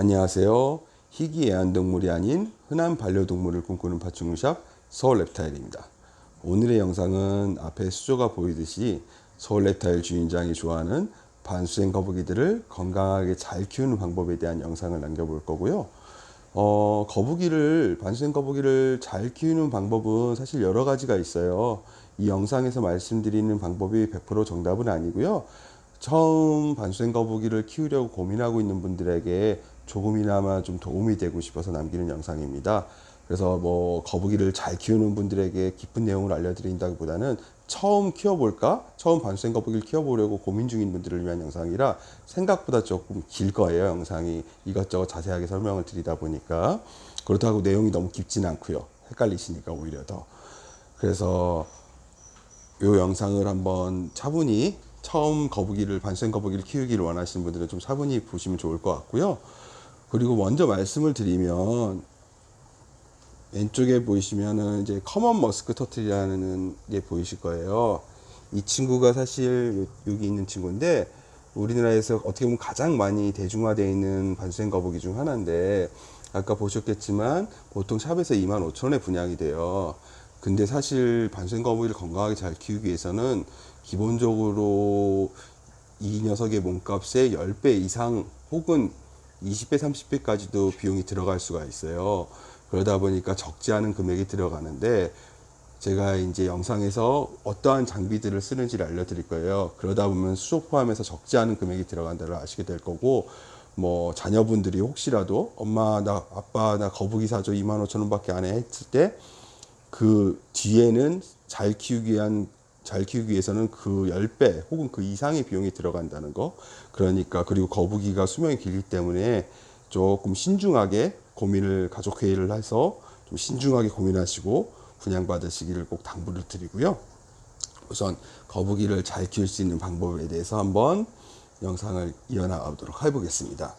안녕하세요. 희귀 애완동물이 아닌 흔한 반려동물을 꿈꾸는 파충류샵 서울reptile입니다. 오늘의 영상은 앞에 수조가 보이듯이 서울reptile 주인장이 좋아하는 반수생 거북이들을 건강하게 잘 키우는 방법에 대한 영상을 남겨볼 거고요. 반수생 거북이를 잘 키우는 방법은 사실 여러 가지가 있어요. 이 영상에서 말씀드리는 방법이 100% 정답은 아니고요. 처음 반수생 거북이를 키우려고 고민하고 있는 분들에게 조금이나마 좀 도움이 되고 싶어서 남기는 영상입니다. 그래서 뭐 거북이를 잘 키우는 분들에게 깊은 내용을 알려드린다기보다는 처음 반수생 거북이를 키워보려고 고민 중인 분들을 위한 영상이라 생각보다 조금 길 거예요. 영상이 이것저것 자세하게 설명을 드리다 보니까. 그렇다고 내용이 너무 깊진 않고요. 헷갈리시니까 오히려 더. 그래서 이 영상을 한번 차분히 처음 반수생 거북이를 키우기를 원하시는 분들은 좀 차분히 보시면 좋을 것 같고요. 그리고 먼저 말씀을 드리면 왼쪽에 보이시면은 이제 커먼 머스크 터틀이라는 게 보이실 거예요. 이 친구가 사실 여기 있는 친구인데 우리나라에서 어떻게 보면 가장 많이 대중화되어 있는 반수생 거북이 중 하나인데 아까 보셨겠지만 보통 샵에서 25,000원에 분양이 돼요. 근데 사실 반수생 거북이를 건강하게 잘 키우기 위해서는 기본적으로 이 녀석의 몸값의 10배 이상 혹은 20배, 30배까지도 비용이 들어갈 수가 있어요. 그러다 보니까 적지 않은 금액이 들어가는데 제가 이제 영상에서 어떠한 장비들을 쓰는지를 알려드릴 거예요. 그러다 보면 수조 포함해서 적지 않은 금액이 들어간다를 아시게 될 거고, 뭐 자녀분들이 혹시라도 엄마 나 아빠 나 거북이 사줘 25,000원 밖에 안 해 했을 때 그 뒤에는 잘 키우기 위해서는 그 10배 혹은 그 이상의 비용이 들어간다는 거. 그러니까 그리고 거북이가 수명이 길기 때문에 조금 신중하게 가족 회의를 해서 좀 신중하게 고민하시고 분양받으시기를 꼭 당부를 드리고요. 우선 거북이를 잘 키울 수 있는 방법에 대해서 한번 영상을 이어나가도록 해보겠습니다.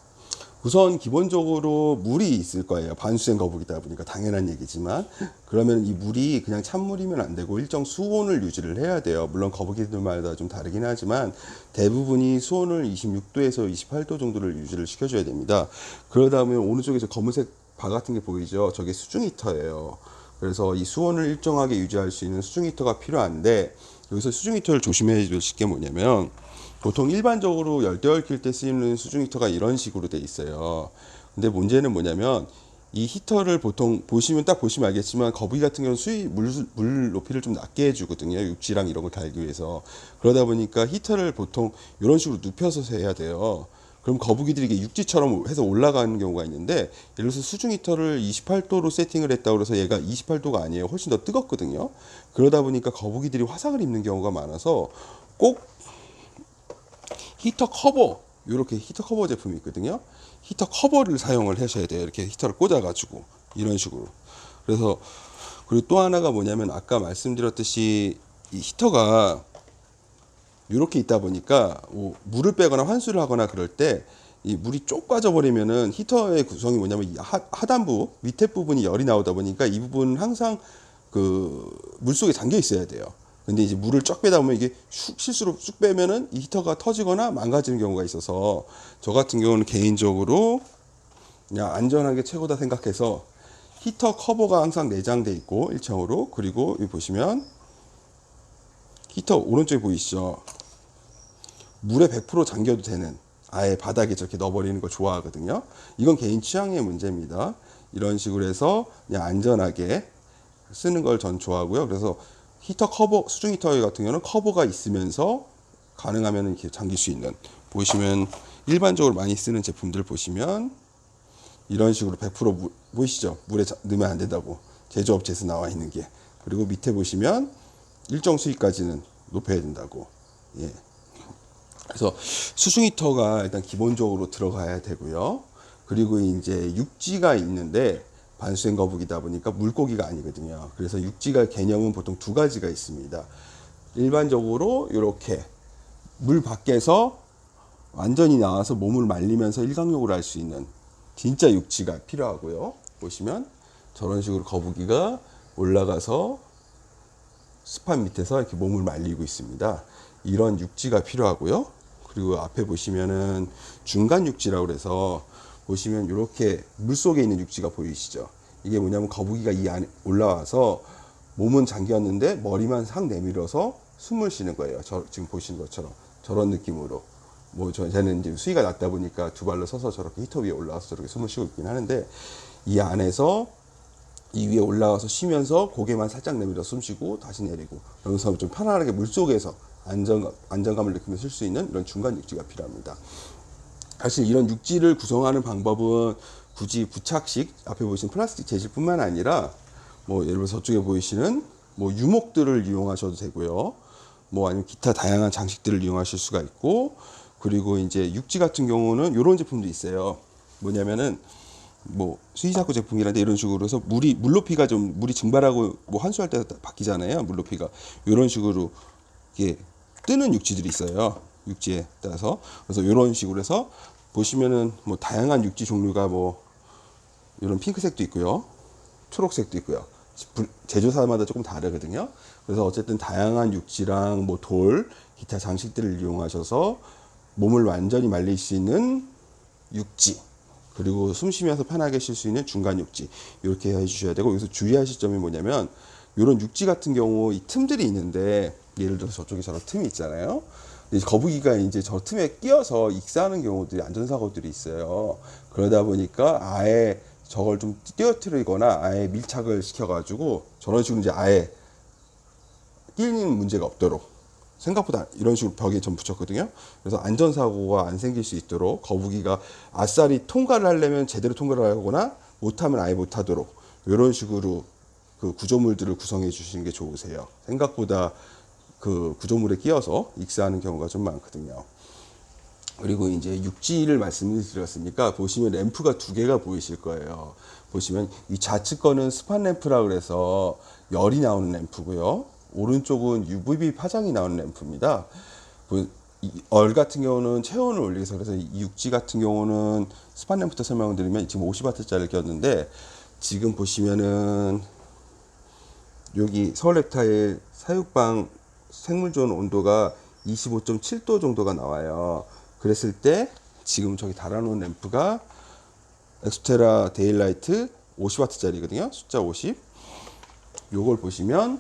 우선 기본적으로 물이 있을 거예요. 반수생 거북이다 보니까 당연한 얘기지만, 그러면 이 물이 그냥 찬물이면 안 되고 일정 수온을 유지를 해야 돼요. 물론 거북이들마다 좀 다르긴 하지만 대부분이 수온을 26도에서 28도 정도를 유지를 시켜줘야 됩니다. 그러다 보면 오른쪽에 검은색 바 같은 게 보이죠? 저게 수중 히터예요. 그래서 이 수온을 일정하게 유지할 수 있는 수중 히터가 필요한데, 여기서 수중 히터를 조심해야 될 게 뭐냐면, 보통 일반적으로 열대어를 키울 때 쓰이는 수중 히터가 이런 식으로 돼 있어요. 근데 문제는 뭐냐면 이 히터를 보통 딱 보시면 알겠지만 거북이 같은 경우는 물 높이를 좀 낮게 해주거든요. 육지랑 이런 걸 달기 위해서. 그러다 보니까 히터를 보통 이런 식으로 눕혀서 해야 돼요. 그럼 거북이들이 이게 육지처럼 해서 올라가는 경우가 있는데, 예를 들어서 수중 히터를 28도로 세팅을 했다고 해서 얘가 28도가 아니에요. 훨씬 더 뜨겁거든요. 그러다 보니까 거북이들이 화상을 입는 경우가 많아서 꼭 히터 커버, 이렇게 히터 커버 제품이 있거든요. 히터 커버를 사용을 하셔야 돼요. 이렇게 히터를 꽂아가지고 이런 식으로. 그래서 그리고 또 하나가 뭐냐면 아까 말씀드렸듯이 이 히터가 이렇게 있다 보니까 물을 빼거나 환수를 하거나 그럴 때 이 물이 쪽 빠져 버리면은 히터의 구성이 뭐냐면 이 하단부 밑에 부분이 열이 나오다 보니까 이 부분은 항상 그 물속에 잠겨 있어야 돼요. 근데 이제 물을 쫙 빼다 보면 이게 실수로 쑥 빼면은 이 히터가 터지거나 망가지는 경우가 있어서, 저 같은 경우는 개인적으로 그냥 안전하게 최고다 생각해서 히터 커버가 항상 내장돼 있고 일체형으로, 그리고 여기 보시면 히터 오른쪽에 보이시죠? 물에 100% 잠겨도 되는, 아예 바닥에 저렇게 넣어버리는 걸 좋아하거든요. 이건 개인 취향의 문제입니다. 이런 식으로 해서 그냥 안전하게 쓰는 걸 전 좋아하고요. 그래서 히터 커버, 수중 히터 같은 경우는 커버가 있으면서 가능하면 이렇게 잠길 수 있는, 보시면 일반적으로 많이 쓰는 제품들 보시면 이런 식으로 100% 보이시죠? 물에 넣으면 안 된다고 제조업체에서 나와 있는 게. 그리고 밑에 보시면 일정 수위까지는 높여야 된다고. 예. 그래서 수중 히터가 일단 기본적으로 들어가야 되고요. 그리고 이제 육지가 있는데 반수생 거북이다 보니까 물고기가 아니거든요. 그래서 육지가 개념은 보통 두 가지가 있습니다. 일반적으로 이렇게 물 밖에서 완전히 나와서 몸을 말리면서 일광욕을 할 수 있는 진짜 육지가 필요하고요. 보시면 저런 식으로 거북이가 올라가서 스판 밑에서 이렇게 몸을 말리고 있습니다. 이런 육지가 필요하고요. 그리고 앞에 보시면은 중간 육지라고 그래서 보시면 이렇게 물속에 있는 육지가 보이시죠? 이게 뭐냐면 거북이가 이 안에 올라와서 몸은 잠겼는데 머리만 싹 내밀어서 숨을 쉬는 거예요. 지금 보시는 것처럼 저런 느낌으로. 뭐 저는 이제 수위가 낮다 보니까 두 발로 서서 저렇게 히터 위에 올라와서 저렇게 숨을 쉬고 있긴 하는데, 이 안에서 이 위에 올라와서 쉬면서 고개만 살짝 내밀어 숨 쉬고 다시 내리고, 그러면서 좀 편안하게 물속에서 안정감을 느끼면서 쉴 수 있는 이런 중간 육지가 필요합니다. 사실 이런 육지를 구성하는 방법은 굳이 부착식 앞에 보이신 플라스틱 재질뿐만 아니라 뭐 예를 들어 저쪽에 보이시는 뭐 유목들을 이용하셔도 되고요. 뭐 아니면 기타 다양한 장식들을 이용하실 수가 있고, 그리고 이제 육지 같은 경우는 이런 제품도 있어요. 뭐냐면은 뭐 수의사고 제품이란데 이런 식으로 해서 물 높이가 좀 물이 증발하고 뭐 환수할 때 바뀌잖아요. 물 높이가 이런 식으로 이게 뜨는 육지들이 있어요. 육지에 따라서. 그래서 이런 식으로 해서 보시면은 뭐 다양한 육지 종류가 뭐 이런 핑크색도 있고요, 초록색도 있고요. 제조사마다 조금 다르거든요. 그래서 어쨌든 다양한 육지랑 뭐 돌, 기타 장식들을 이용하셔서 몸을 완전히 말릴 수 있는 육지, 그리고 숨 쉬면서 편하게 쉴 수 있는 중간 육지, 이렇게 해주셔야 되고, 여기서 주의하실 점이 뭐냐면 이런 육지 같은 경우 이 틈들이 있는데, 예를 들어서 저쪽에 저런 틈이 있잖아요. 근데 거북이가 이제 저 틈에 끼어서 익사하는 경우들이 안전사고들이 있어요. 그러다 보니까 아예 저걸 좀 띄어트리거나 아예 밀착을 시켜가지고 저런 식으로 이제 아예 끼는 문제가 없도록 생각보다 이런 식으로 벽에 좀 붙였거든요. 그래서 안전사고가 안 생길 수 있도록 거북이가 아싸리 통과를 하려면 제대로 통과를 하거나 못하면 아예 못하도록 이런 식으로 그 구조물들을 구성해 주시는 게 좋으세요. 생각보다 그 구조물에 끼어서 익사하는 경우가 좀 많거든요. 그리고 이제 육지를 말씀을 드렸으니까 보시면 램프가 두 개가 보이실 거예요. 보시면 이 좌측 거는 스팟 램프라 그래서 열이 나오는 램프고요. 오른쪽은 UVB 파장이 나오는 램프입니다. 얼 같은 경우는 체온을 올리기 위해서, 그래서 이 육지 같은 경우는 스팟 램프부터 설명을 드리면 지금 50W짜리를 꼈는데, 지금 보시면은 여기 서울랩타일 사육방 생물존 온도가 25.7도 정도가 나와요. 그랬을 때 지금 저기 달아놓은 램프가 엑스테라 데일라이트 50W짜리거든요. 숫자 50. 요걸 보시면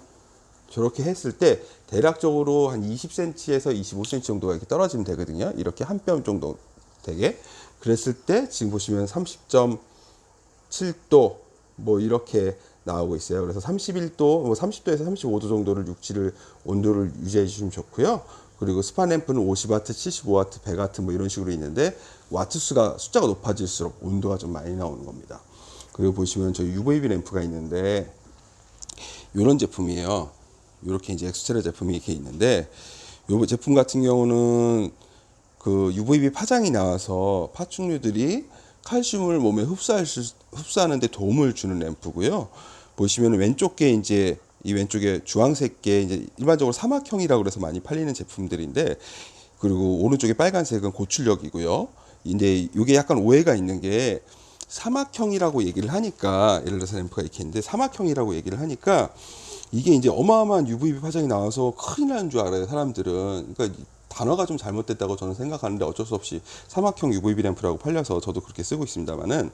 저렇게 했을 때 대략적으로 한 20cm에서 25cm 정도가 이렇게 떨어지면 되거든요. 이렇게 한 뼘 정도 되게. 그랬을 때 지금 보시면 30.7도 뭐 이렇게 나오고 있어요. 그래서 31도, 뭐 30도에서 35도 정도를 육지를 온도를 유지해 주시면 좋고요. 그리고 스파 램프는 50W, 75W, 100W 뭐 이런 식으로 있는데, 와트 수가 숫자가 높아질수록 온도가 좀 많이 나오는 겁니다. 그리고 보시면 저희 UVB 램프가 있는데 이런 제품이에요. 이렇게 이제 엑스테라 제품이 이렇게 있는데, 이 제품 같은 경우는 그 UVB 파장이 나와서 파충류들이 칼슘을 몸에 흡수하는 데 도움을 주는 램프고요. 보시면 왼쪽 게 이제 이 왼쪽에 주황색 게 이제 일반적으로 사막형이라고 그래서 많이 팔리는 제품들인데, 그리고 오른쪽에 빨간색은 고출력이고요. 근데 이게 약간 오해가 있는 게, 사막형이라고 얘기를 하니까, 예를 들어서 램프가 이렇게 있는데 사막형이라고 얘기를 하니까 이게 이제 어마어마한 UVB 파장이 나와서 큰일 나는 줄 알아요, 사람들은. 그러니까 단어가 좀 잘못됐다고 저는 생각하는데, 어쩔 수 없이 사막형 UVB 램프라고 팔려서 저도 그렇게 쓰고 있습니다만은,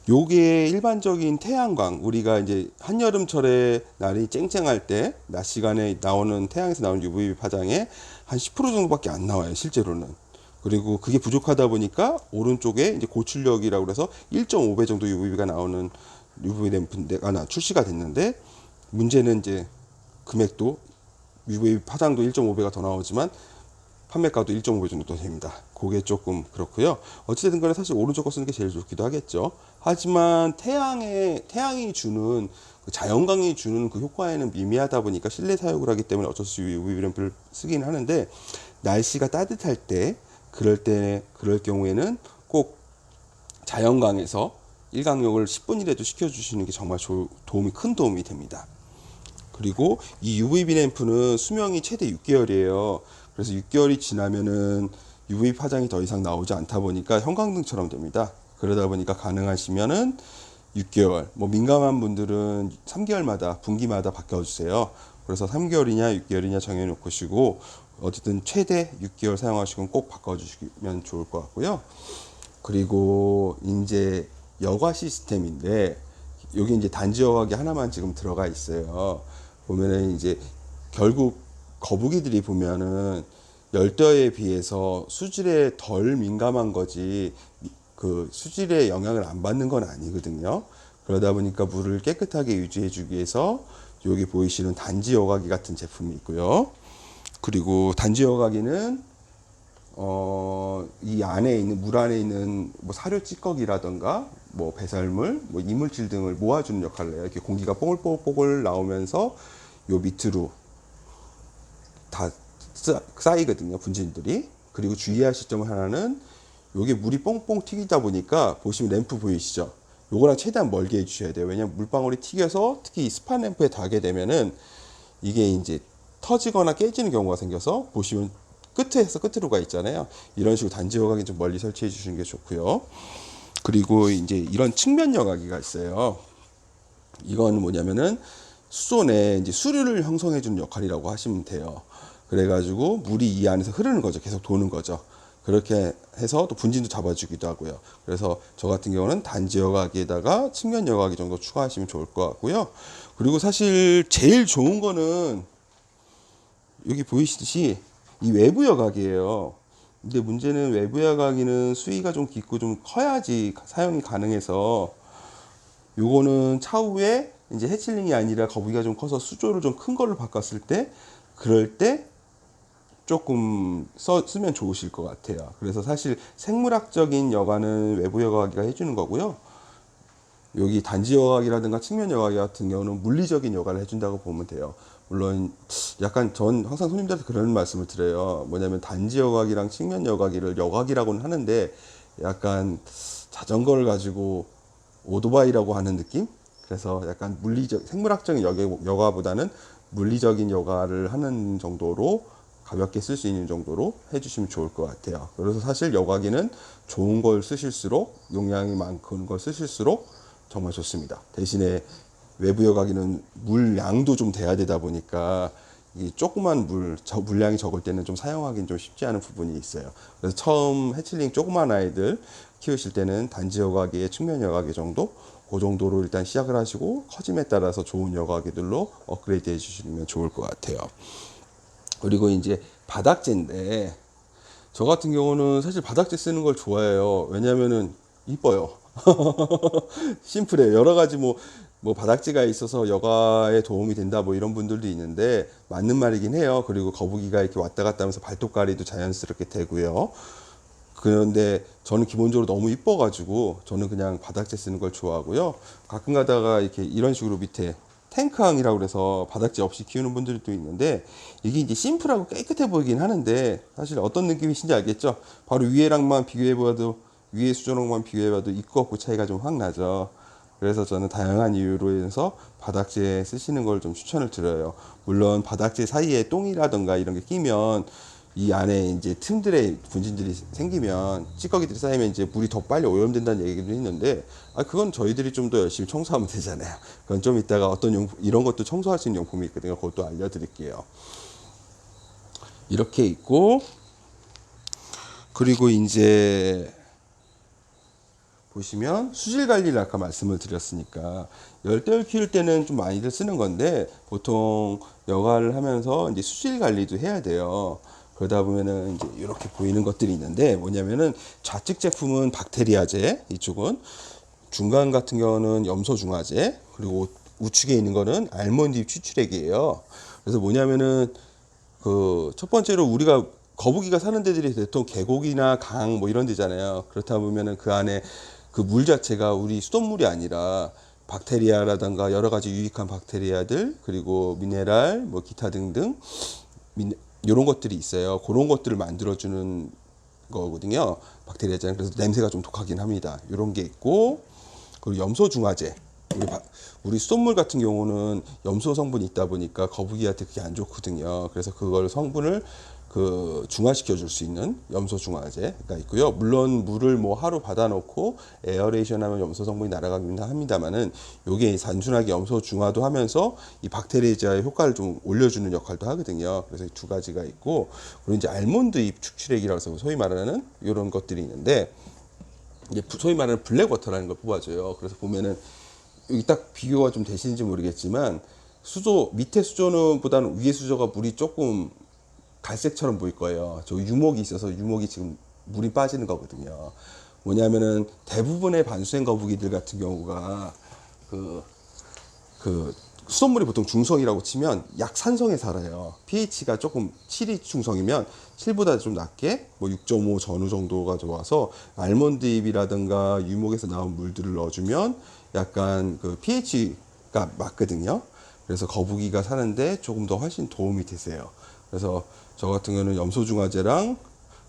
요게 일반적인 태양광, 우리가 이제 한여름철에 날이 쨍쨍할 때 낮 시간에 나오는 태양에서 나오는 UVB 파장의 한 10% 정도밖에 안 나와요, 실제로는. 그리고 그게 부족하다 보니까 오른쪽에 이제 고출력이라고 해서 1.5배 정도 UVB가 나오는 UV 램프가 출시가 됐는데, 문제는 이제 금액도 UV 파장도 1.5배가 더 나오지만 판매가도 1.5배 정도 됩니다. 그게 조금 그렇고요. 어찌됐든 간에 사실 오른쪽 거 쓰는 게 제일 좋기도 하겠죠. 하지만 태양이 주는 그 자연광이 주는 그 효과에는 미미하다 보니까 실내 사용을 하기 때문에 어쩔 수 없이 UV 램프를 쓰긴 하는데, 날씨가 따뜻할 때 그럴 경우에는 꼭 자연광에서 일광욕을 10분이라도 시켜주시는 게 정말 큰 도움이 됩니다. 그리고 이 UVB 램프는 수명이 최대 6개월이에요. 그래서 6개월이 지나면은 UV 파장이 더 이상 나오지 않다 보니까 형광등처럼 됩니다. 그러다 보니까 가능하시면은 6개월, 뭐 민감한 분들은 3개월마다, 분기마다 바꿔주세요. 그래서 3개월이냐 6개월이냐 정해놓으시고, 어쨌든 최대 6개월 사용하시고 꼭 바꿔주시면 좋을 것 같고요. 그리고 이제 여과 시스템인데 여기 이제 단지 여과기 하나만 지금 들어가 있어요. 보면은 이제 결국 거북이들이 보면은 열대어에 비해서 수질에 덜 민감한 거지 그 수질에 영향을 안 받는 건 아니거든요. 그러다 보니까 물을 깨끗하게 유지해 주기 위해서 여기 보이시는 단지 여과기 같은 제품이 있고요. 그리고 단지 여과기는 이 안에 있는 물 안에 있는 뭐 사료 찌꺼기라던가 뭐 배설물, 뭐 이물질 등을 모아주는 역할을 해요. 이렇게 공기가 뽀글뽀글 나오면서 요 밑으로 다 쌓이거든요, 분진들이. 그리고 주의하실 점 하나는 요게 물이 뽕뽕 튀기다 보니까 보시면 램프 보이시죠? 요거랑 최대한 멀게 해주셔야 돼요. 왜냐면 물방울이 튀겨서 특히 이 스판 램프에 닿게 되면은 이게 이제 터지거나 깨지는 경우가 생겨서 보시면 끝에서 끝으로 가 있잖아요. 이런 식으로 단지 여과기 좀 멀리 설치해 주시는 게 좋고요. 그리고 이제 이런 측면 여과기가 있어요. 이건 뭐냐면은 수존에 이제 수류를 형성해 주는 역할이라고 하시면 돼요. 그래가지고 물이 이 안에서 흐르는 거죠. 계속 도는 거죠. 그렇게 해서 또 분진도 잡아주기도 하고요. 그래서 저 같은 경우는 단지 여과기에다가 측면 여과기 정도 추가하시면 좋을 것 같고요. 그리고 사실 제일 좋은 거는 여기 보이시듯이 이 외부 여각이에요. 근데 문제는 외부 여각이는 수위가 좀 깊고 좀 커야지 사용이 가능해서 요거는 차후에 이제 해칠링이 아니라 거북이가 좀 커서 수조를 좀 큰 걸로 바꿨을 때 그럴 때 조금 쓰면 좋으실 것 같아요. 그래서 사실 생물학적인 여과는 외부 여과기가 해주는 거고요. 여기 단지 여과기라든가 측면 여과기 같은 경우는 물리적인 여과를 해준다고 보면 돼요. 물론 약간 전 항상 손님들한테 그런 말씀을 드려요. 뭐냐면 단지 여과기랑 측면 여과기를 여과기라고는 하는데 약간 자전거를 가지고 오토바이라고 하는 느낌? 그래서 약간 물리적 생물학적인 여과보다는 물리적인 여과를 하는 정도로 가볍게 쓸 수 있는 정도로 해주시면 좋을 것 같아요. 그래서 사실 여과기는 좋은 걸 쓰실수록 용량이 많은 걸 쓰실수록 정말 좋습니다. 대신에 외부 여과기는 물량도 좀 돼야 되다 보니까 이 조그만 물량이 적을 때는 좀 사용하기는 좀 쉽지 않은 부분이 있어요. 그래서 처음 해칠링 조그만 아이들 키우실 때는 단지 여과기에 측면 여과기 정도 그 정도로 일단 시작을 하시고 커짐에 따라서 좋은 여과기들로 업그레이드 해 주시면 좋을 것 같아요. 그리고 이제 바닥재인데 저 같은 경우는 사실 바닥재 쓰는 걸 좋아해요. 왜냐면은 이뻐요. 심플해요. 여러 가지 뭐 바닥재가 있어서 여가에 도움이 된다 뭐 이런 분들도 있는데 맞는 말이긴 해요. 그리고 거북이가 이렇게 왔다 갔다 하면서 발톱갈이도 자연스럽게 되고요. 그런데 저는 기본적으로 너무 이뻐가지고 저는 그냥 바닥재 쓰는 걸 좋아하고요. 가끔 가다가 이렇게 이런 식으로 밑에 탱크항이라고 그래서 바닥재 없이 키우는 분들도 있는데 이게 이제 심플하고 깨끗해 보이긴 하는데 사실 어떤 느낌이신지 알겠죠? 바로 위에랑만 비교해봐도 위에 수조랑만 비교해봐도 있고 없고 차이가 좀 확 나죠. 그래서 저는 다양한 이유로 인해서 바닥재 쓰시는 걸 좀 추천을 드려요. 물론 바닥재 사이에 똥이라던가 이런 게 끼면 이 안에 이제 틈들에 분진들이 생기면 찌꺼기들이 쌓이면 이제 물이 더 빨리 오염된다는 얘기도 있는데 그건 저희들이 좀 더 열심히 청소하면 되잖아요. 그건 좀 이따가 어떤 용품 이런 것도 청소할 수 있는 용품이 있거든요. 그것도 알려드릴게요. 이렇게 있고 그리고 이제 보시면 수질 관리를 아까 말씀을 드렸으니까 열대를 키울 때는 좀 많이들 쓰는 건데 보통 여가를 하면서 이제 수질 관리도 해야 돼요. 그러다 보면은 이제 이렇게 보이는 것들이 있는데 뭐냐면은 좌측 제품은 박테리아제, 이쪽은 중간 같은 경우는 염소 중화제, 그리고 우측에 있는 거는 알몬드 추출액이에요. 그래서 뭐냐면은 그 첫 번째로 우리가 거북이가 사는 데들이 대통령 계곡이나 강 뭐 이런 데잖아요. 그렇다 보면은 그 안에 그 물 자체가 우리 수돗물이 아니라 박테리아라든가 여러 가지 유익한 박테리아들 그리고 미네랄 뭐 기타 등등 이런 것들이 있어요. 그런 것들을 만들어주는 거거든요. 박테리아잖아요. 그래서 냄새가 좀 독하긴 합니다. 이런 게 있고 그리고 염소 중화제. 우리 수돗물 같은 경우는 염소 성분이 있다 보니까 거북이한테 그게 안 좋거든요. 그래서 그걸 성분을 그 중화시켜 줄 수 있는 염소 중화제가 있고요. 물론 물을 뭐 하루 받아놓고 에어레이션 하면 염소 성분이 날아가긴 합니다만은 요게 단순하게 염소 중화도 하면서 이 박테리아의 효과를 좀 올려주는 역할도 하거든요. 그래서 이 두 가지가 있고 그리고 이제 알몬드 잎 축출액이라고 해서 소위 말하는 이런 것들이 있는데 이제 소위 말하는 블랙워터라는 걸 뽑아줘요. 그래서 보면은 여기 딱 비교가 좀 되시는지 모르겠지만 수조 밑에 수조는 보다는 위에 수조가 물이 조금 갈색처럼 보일 거예요. 저 유목이 있어서 유목이 지금 물이 빠지는 거거든요. 뭐냐면은 대부분의 반수행 거북이들 같은 경우가 그 수돗물이 보통 중성이라고 치면 약산성에 살아요. pH가 조금 7이 중성이면 7보다 좀 낮게 뭐 6.5 전후 정도가 좋아서 알몬드 잎이라든가 유목에서 나온 물들을 넣어주면 약간 그 pH가 맞거든요. 그래서 거북이가 사는데 조금 더 훨씬 도움이 되세요. 그래서 저 같은 경우는 염소중화제랑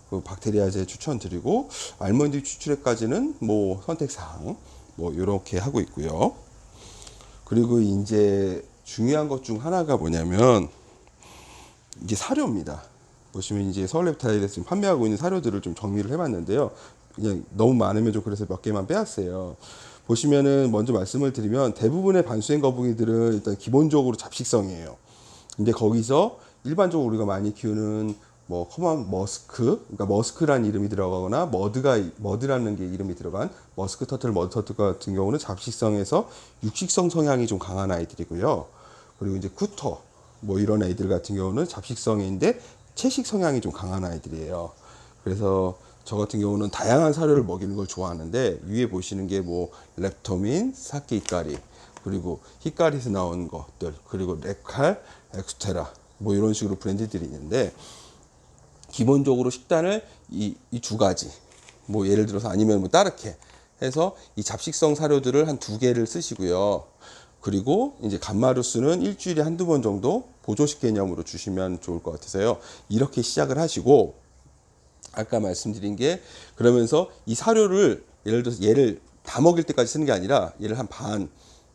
그 박테리아제 추천드리고 알몬드 추출액까지는 뭐 선택사항 뭐 이렇게 하고 있고요. 그리고 이제 중요한 것 중 하나가 뭐냐면 이제 사료입니다. 보시면 이제 서울랩타일에서 지금 판매하고 있는 사료들을 좀 정리를 해봤는데요. 그냥 너무 많으면 좀 그래서 몇 개만 빼왔어요. 보시면은 먼저 말씀을 드리면 대부분의 반수행 거북이들은 일단 기본적으로 잡식성이에요. 근데 거기서 일반적으로 우리가 많이 키우는 뭐 커먼 머스크, 그러니까 머스크라는 이름이 들어가거나 머드라는 게 이름이 들어간 머스크 터틀, 머드 터틀 같은 경우는 잡식성에서 육식성 성향이 좀 강한 아이들이고요. 그리고 이제 쿠터 뭐 이런 애들 같은 경우는 잡식성인데 채식 성향이 좀 강한 아이들이에요. 그래서 저 같은 경우는 다양한 사료를 먹이는 걸 좋아하는데 위에 보시는 게 뭐 렙토민, 사케 이까리, 그리고 히카리에서 나온 것들, 그리고 레칼, 엑스테라 뭐 이런 식으로 브랜드들이 있는데 기본적으로 식단을 이 두 가지 뭐 예를 들어서 아니면 뭐 따르게 해서 이 잡식성 사료들을 한 2개를 쓰시고요. 그리고 이제 간마루스는 일주일에 한두 번 정도 보조식 개념으로 주시면 좋을 것 같아서요. 이렇게 시작을 하시고 아까 말씀드린 게 그러면서 이 사료를 예를 들어서 얘를 다 먹일 때까지 쓰는 게 아니라 얘를 한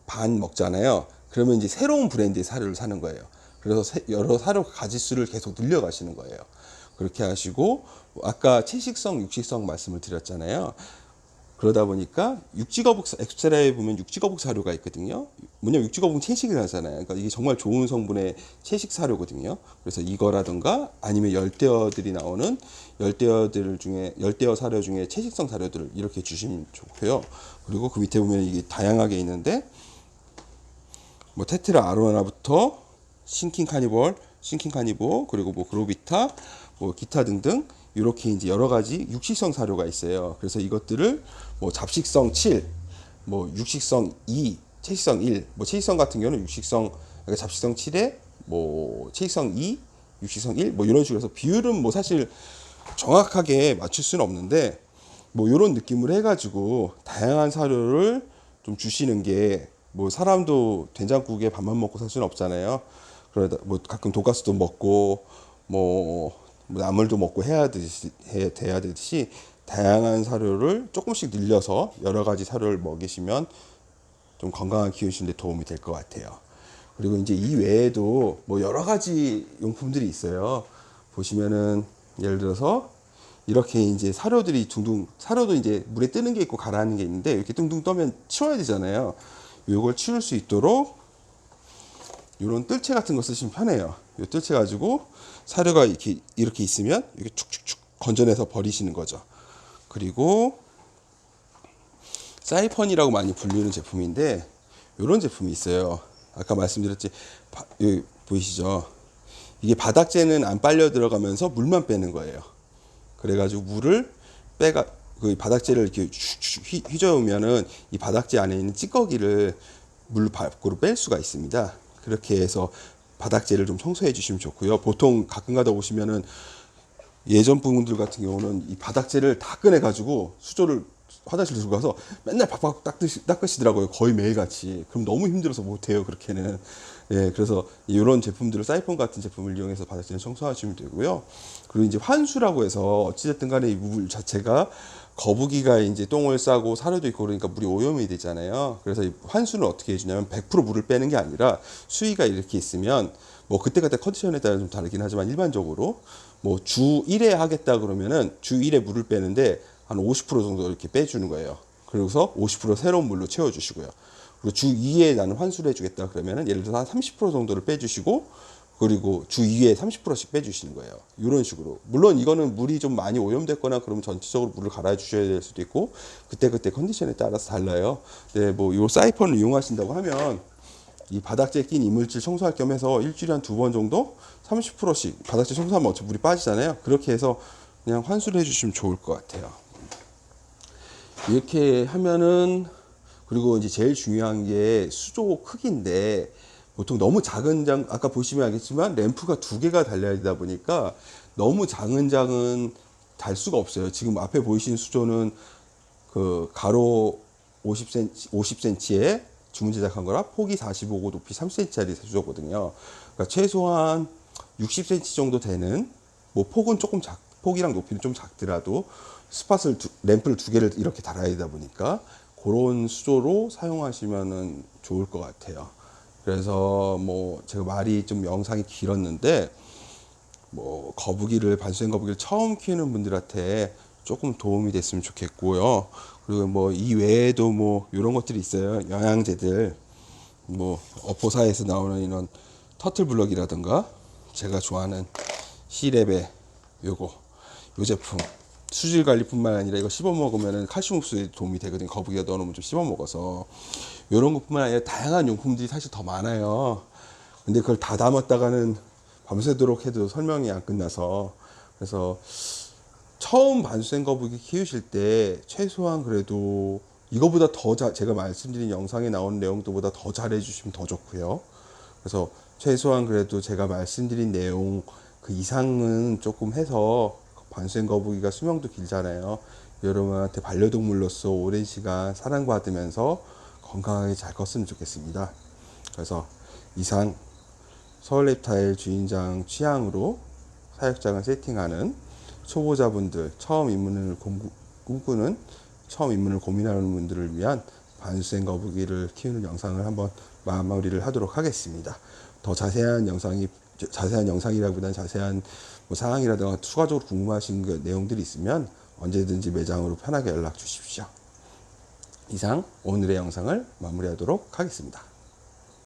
반 먹잖아요. 그러면 이제 새로운 브랜드의 사료를 사는 거예요. 그래서 여러 사료 가지수를 계속 늘려가시는 거예요. 그렇게 하시고 아까 채식성, 육식성 말씀을 드렸잖아요. 그러다 보니까 육지거북 엑스트라에 보면 육지거북 사료가 있거든요. 뭐냐면 육지거북은 채식을 하잖아요. 그러니까 이게 정말 좋은 성분의 채식 사료거든요. 그래서 이거라든가 아니면 열대어들이 나오는 열대어들 중에 열대어 사료 중에 채식성 사료들을 이렇게 주시면 좋고요. 그리고 그 밑에 보면 이게 다양하게 있는데 뭐 테트라 아로나부터 싱킹 카니볼 그리고 뭐 그로비타 뭐 기타 등등 이렇게 이제 여러 가지 육식성 사료가 있어요. 그래서 이것들을 뭐 잡식성 7, 뭐 육식성 2, 채식성 1, 뭐 채식성 같은 경우는 육식성 그러니까 잡식성 7에 뭐 채식성 2, 육식성 1, 뭐 이런 식으로 해서 비율은 뭐 사실 정확하게 맞출 수는 없는데 뭐 이런 느낌으로 해가지고 다양한 사료를 좀 주시는 게 뭐 사람도 된장국에 밥만 먹고 살 수는 없잖아요. 그러다 뭐 가끔 돈가스도 먹고 뭐 나물도 먹고 돼야 되듯이 다양한 사료를 조금씩 늘려서 여러 가지 사료를 먹이시면 좀 건강한 키우시는데 도움이 될 것 같아요. 그리고 이제 이 외에도 뭐 여러 가지 용품들이 있어요. 보시면은 예를 들어서 이렇게 이제 사료들이 둥둥 사료도 이제 물에 뜨는 게 있고 가라앉는 게 있는데 이렇게 둥둥 떠면 치워야 되잖아요. 이걸 치울 수 있도록 이런 뜰채 같은 거 쓰시면 편해요. 이 뜰채 가지고 사료가 이렇게 있으면 이렇게 축축축 건져내서 버리시는 거죠. 그리고 사이펀이라고 많이 불리는 제품인데 이런 제품이 있어요. 아까 말씀드렸지 여기 보이시죠? 이게 바닥재는 안 빨려 들어가면서 물만 빼는 거예요. 그래가지고 물을 그 바닥재를 이렇게 휘저으면은 이 바닥재 안에 있는 찌꺼기를 물 밖으로 뺄 수가 있습니다. 그렇게 해서 바닥재를 좀 청소해 주시면 좋고요. 보통 가끔 가다 오시면은 예전 분들 같은 경우는 이 바닥재를 다 꺼내가지고 수조를 화장실 들고 가서 맨날 박박 닦으시더라고요. 거의 매일같이. 그럼 너무 힘들어서 못해요. 그렇게는. 예, 그래서 이런 제품들을 사이폰 같은 제품을 이용해서 바닥재를 청소하시면 되고요. 그리고 이제 환수라고 해서 어찌됐든 간에 이 물 자체가 거북이가 이제 똥을 싸고 사료도 있고 그러니까 물이 오염이 되잖아요. 그래서 이 환수는 어떻게 해주냐면 100% 물을 빼는 게 아니라 수위가 이렇게 있으면 뭐 그때그때 컨디션에 따라 좀 다르긴 하지만 일반적으로 뭐 주 1회 하겠다 그러면은 주 1회 물을 빼는데 한 50% 정도 이렇게 빼주는 거예요. 그래서 50% 새로운 물로 채워주시고요. 그리고 주 2회 나는 환수를 해주겠다 그러면은 예를 들어서 한 30% 정도를 빼주시고 그리고 주 2회 30%씩 빼주시는 거예요. 이런 식으로. 물론 이거는 물이 좀 많이 오염됐거나 그러면 전체적으로 물을 갈아 주셔야 될 수도 있고 그때그때 컨디션에 따라서 달라요. 네, 뭐 요 사이펀을 이용하신다고 하면 이 바닥재에 낀 이물질 청소할 겸 해서 일주일에 한 2번 정도 30%씩 바닥재 청소하면 어차피 물이 빠지잖아요. 그렇게 해서 그냥 환수를 해주시면 좋을 것 같아요. 이렇게 하면은 그리고 이제 제일 중요한 게 수조 크기인데 보통 너무 작은 장 아까 보시면 알겠지만 램프가 2개가 달려야 되다 보니까 너무 작은 장은 달 수가 없어요. 지금 앞에 보이시는 수조는 그 가로 50cm에 주문 제작한 거라 폭이 45고 높이 3cm짜리 수조거든요. 그러니까 최소한 60cm 정도 되는 뭐 폭은 조금 폭이랑 높이는 좀 작더라도 스팟을 램프를 2개를 이렇게 달아야 되다 보니까 그런 수조로 사용하시면은 좋을 것 같아요. 그래서 뭐 제가 말이 좀 영상이 길었는데 뭐 거북이를 반수생 거북이를 처음 키우는 분들한테 조금 도움이 됐으면 좋겠고요. 그리고 뭐 이 외에도 뭐 이런 것들이 있어요. 영양제들 뭐 어포사에서 나오는 이런 터틀 블럭이라든가 제가 좋아하는 시랩의 요거 요 제품 수질 관리뿐만 아니라 이거 씹어 먹으면 칼슘 흡수에 도움이 되거든요. 거북이가 넣어놓으면 좀 씹어 먹어서 이런 것뿐만 아니라 다양한 용품들이 사실 더 많아요. 근데 그걸 다 담았다가는 밤새도록 해도 설명이 안 끝나서 그래서 처음 반수생 거북이 키우실 때 최소한 그래도 이거보다 더 제가 말씀드린 영상에 나오는 내용들보다 더 잘해주시면 더 좋고요. 그래서 최소한 그래도 제가 말씀드린 내용 그 이상은 조금 해서 반수생 거북이가 수명도 길잖아요. 여러분한테 반려동물로서 오랜 시간 사랑받으면서 건강하게 잘 컸으면 좋겠습니다. 그래서 이상 서울랩타일 주인장 취향으로 사육장을 세팅하는 초보자분들, 처음 입문을 꿈꾸는, 처음 입문을 고민하는 분들을 위한 반수생 거북이를 키우는 영상을 한번 마무리를 하도록 하겠습니다. 더 자세한 영상이라기보다는 자세한 뭐 사항이라든가 추가적으로 궁금하신 내용들이 있으면 언제든지 매장으로 편하게 연락 주십시오. 이상 오늘의 영상을 마무리하도록 하겠습니다.